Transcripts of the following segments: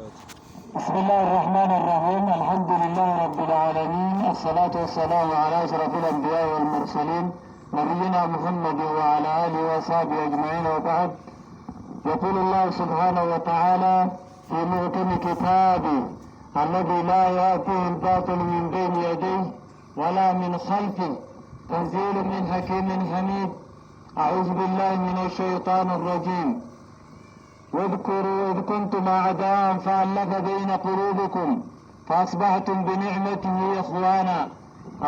بسم الله الرحمن الرحيم الحمد لله رب العالمين الصلاة والسلام على أشرف الأنبياء والمرسلين نبينا محمد وعلى آله وصحبه أجمعين وبعد يقول الله سبحانه وتعالى في محكم كتابه الذي لا يأتيه الباطل من بين يديه ولا من خلفه تنزيل من حكيم حميد أعوذ بالله من الشيطان الرجيم واذكروا إذ كنتم أعداء فألف بين قلوبكم فأصبحتم بنعمته إخوانا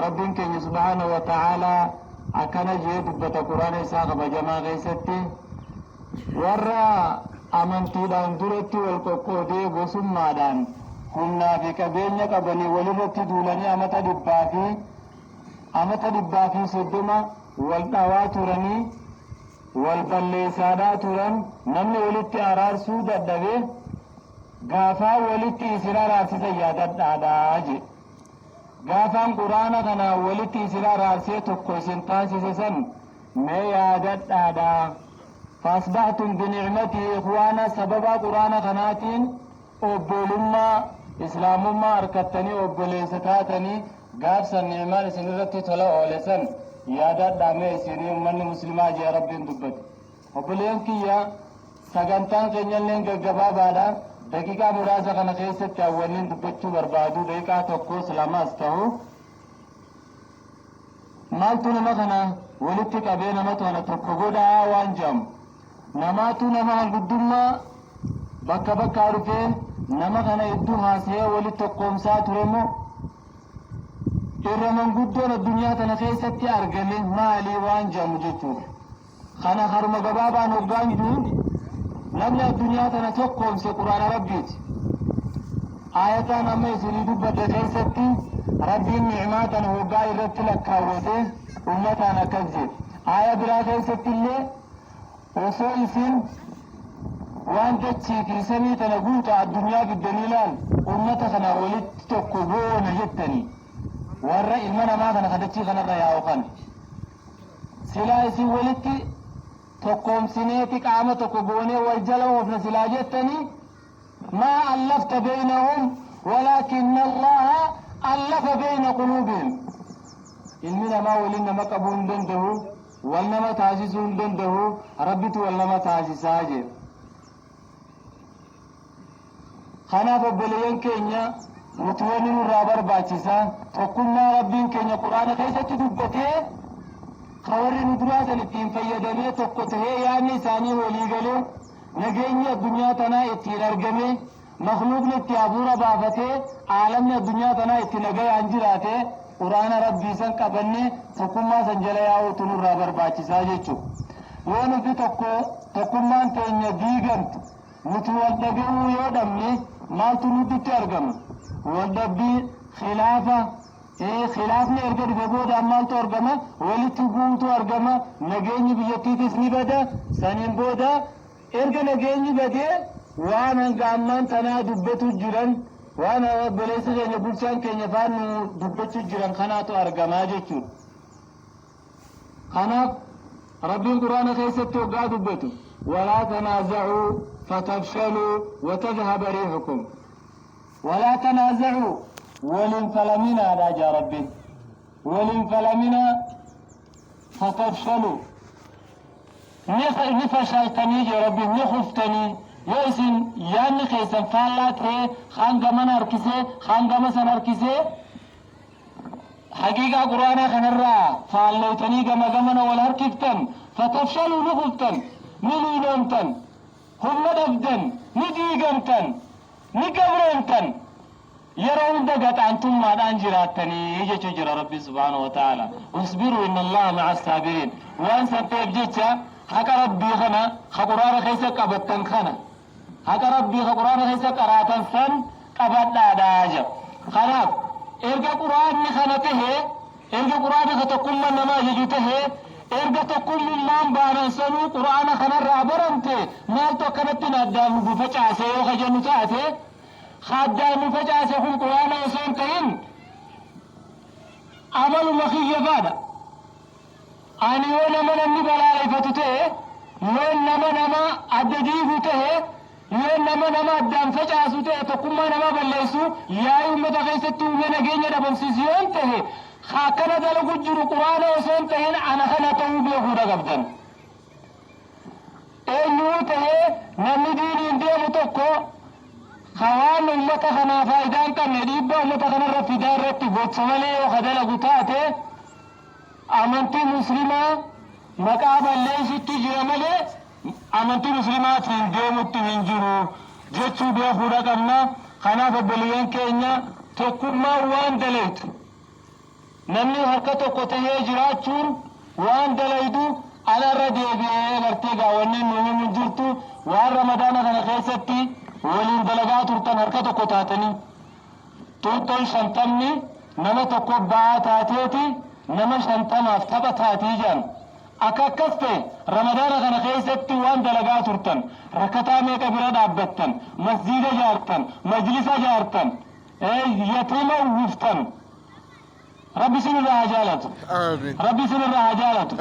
ربك سبحانه وتعالى أكن جيد بتقران إساق بجماعة غيستي ورى أمنتي دان درتي والقودي وسمى دان كنا في كبيرنا قبلي ولرتي دولاني أمتا دبافي صدما والدواترني والبليسادا تران نمني ولدتي أرار سودة دبي غافا ولدتي إسرار آرسيسا يادت آداجي غافان قرآن كنا ولدتي إسرار آرسيتو قوسين تاسيسا ما يادت آدا فأصبحتم بنعمتي إخوانا سببا قرآن كناتين أبولما إسلامما أركتني أبوليستاتني غافسا نعمان سنرتي تلا أولسا yaada dhaame isirii ummanni muslimaa jee rabbiin dubbate obboleen kiyya sagantaan keenyalleen gaggabaabaadha daqiiqaa muraasa kana keessatti awwaliin dubbachuu barbaadu daqiiqaa tokkos lamaas ta'u maaltu nama kana walitti qabee nama tona tokko godhaa waan jedhamu namaatu nama hanguddummaa bakka bakkaa dhufee nama kana hedduu haasa'ee walitti tokkoomsaa turemoo irra manguddoon addunyaa tana keessatti argame maalii waan jedhamu jechuudha kana haruma gabaabaan hoggaan jiru namni addunyaa tana tokkoomse quraana rabbiiti aayataan amma isinii dubbadde keessatti rabbiin ni'maa tana hoggaa irratti lakkaawwate ummataan akkas jedhe aaya biraa keessatti illee osoo isin waan dachii fi samii tana guuta addunyaa giddanii ilaal ummata kana walitti tokko goona jettanii warra ilma namaa kana kadachii kanarra yaa'u kan silaa isin walitti tokkoomsineeti qaama tokko goonee wal jala oofna silaa jettanii maa allafta beynahum walaakinna allaha allafa beyna quluubihim ilmi namaa waliin nama qabuu hin danda'u wal nama taasisuu hin danda'u rabbitu wal nama taasisaa jee kanaaf obboleeyyan keenya nutuwani nurraa barbaachisa tokkummaa rabbiin keenya quraana keessatti dubbatee kawarri nu duraasan ittiin fayyadamee tokko tahee yaanni isaanii walii galee nageenyi addunyaa tanaa ittiin argame makluuqni itti hafuura baafatee aalamni addunyaa tanaa itti nagayaan jiraate quraana rabbii san qabanne tokkummaa san jala yaa'uutu nurraa barbaachisaa jechuudha yoo nuti tokkummaan keenya diigamtu nuti wal dhaga'uu yoo dhabne maaltu nutti argama والدبي خلافة خلافنا أرجع ببود أمال ترجمة ولت بوت أرجمة نجيني بيجتي تسني بدا سنين بودا أرجع نجيني بدا وأنا قامن تنا دبته الجيران وأنا بليس جاني بورسان كي يفعل دبته الجيران خناتو أرجمة جتشو خناف ربي القرآن خيست توقع دبته ولا تنازعوا فتفشلوا وتذهب ريحكم ولا تنازعوا ولنفلمنا راجع ربي ولنفلمنا فتفشلوا نفشلتني يا ربي نخفتني يوسن يعني خيسن فالات هي خانقما نركسي خانقما سنركسي حقيقة قرآن خنرا فالوتني قما والهركفتن فتفشلوا نخفتن نلينمتن هم ندفدن نديقمتن نكبرنتن يرون دقت أنتم ما دانجراتني يجي جرى ربي سبحانه وتعالى واصبروا إن الله مع الصابرين وأنسى تبجيتها حكى ربي خنا خقرار خيسك أبتن خنا حكى ربي خقرار خيسك أراتن فن أبت داجب خلاص إرجع قرآن خنته إرجع قرآن ختكم من ما يجته إرجع تكم من بارن سنو قرآن خنا رابرنته مال تو كنت نادم بفجأة سيو خجنوتاته خادم بفجأة سيكون قرآن يسون كين عمل مخي فادا أنا وانا من النبلا لفتته من نما أدديه ته nama addaan facaasu ta'e tokkummaa nama balleessu yaa'ii uummata keessatti uumee nageenya dhabamsiisu yoo ta'e akkana dalagu jiru quraana osoo hin ta'in ana kana ta'uu beekuudha qabdan. Eenyuu ta'ee namni diiniin deemu tokko hawaan uummata kanaa faayidaan qabne dhiibbaa uummata kanarra fidaa irratti gocha malee yoo dalagu taate amantii muslimaa maqaa balleessutti jira malee amantii muslimaatiin deemutti hin jiru jechuu beekuudha qabna. Kanaaf obboleeyyan keenya tokkummaa waan dalaytu namni harka tokko ta'ee jiraachuun waan dalaydu alarra deebi'ee gartee gaawwanneen nuumi jirtu waan ramadaana kana keessatti waliin dalagaa turtan harka tokko taatanii tuutoon 50 nama tokko ba'aa taateeti nama 50 tapha taatii jiran akka akkas ta'e ramadaana kana keessatti waan dalagaa turtan rakkataa meeqa bira dhaabbattan masjiida jaartan majlisa jaartan yatiima uwwiftan rabbi sin irraa jaalatu rabbi sin irraa jaalatu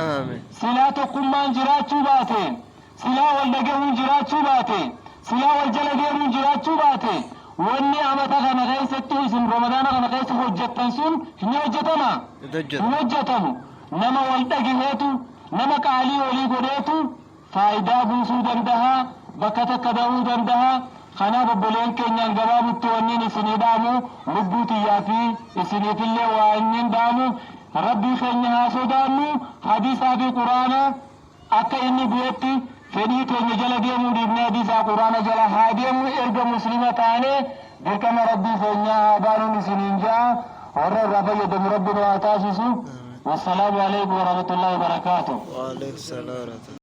silaa tokkummaan jiraachuu baate silaa wal dhagahuun jiraachuu baate silaa wal jala deemuun jiraachuu baate wanni amata kana keessatti isin ramadaana kana keessa hojjettan sun hin hojjetamu. Nama wal dhagaheetu nama qaalii walii godheetu faayidaa buusuu danda'a bakka takka da'uu danda'a. Kanaaf obboleen keenyaan gabaabutti wanniin isinii dhaamu lubbuu xiyyaa fi isiniifillee waa inni dhaamu rabbii keenya haa sodaannu hadiisaa fi quraana akka inni bu'etti fedhii keenya jala deemuu dhiifnee hadiisaa quraana jala haa deemu erga muslima taane dirqama rabbii keenyaa haa baanuun isiniin ja'a warra irraa fayyadamu rabbiin waa taasisu. Wassalaamu alaikum warahmatullahi wabarakatuh.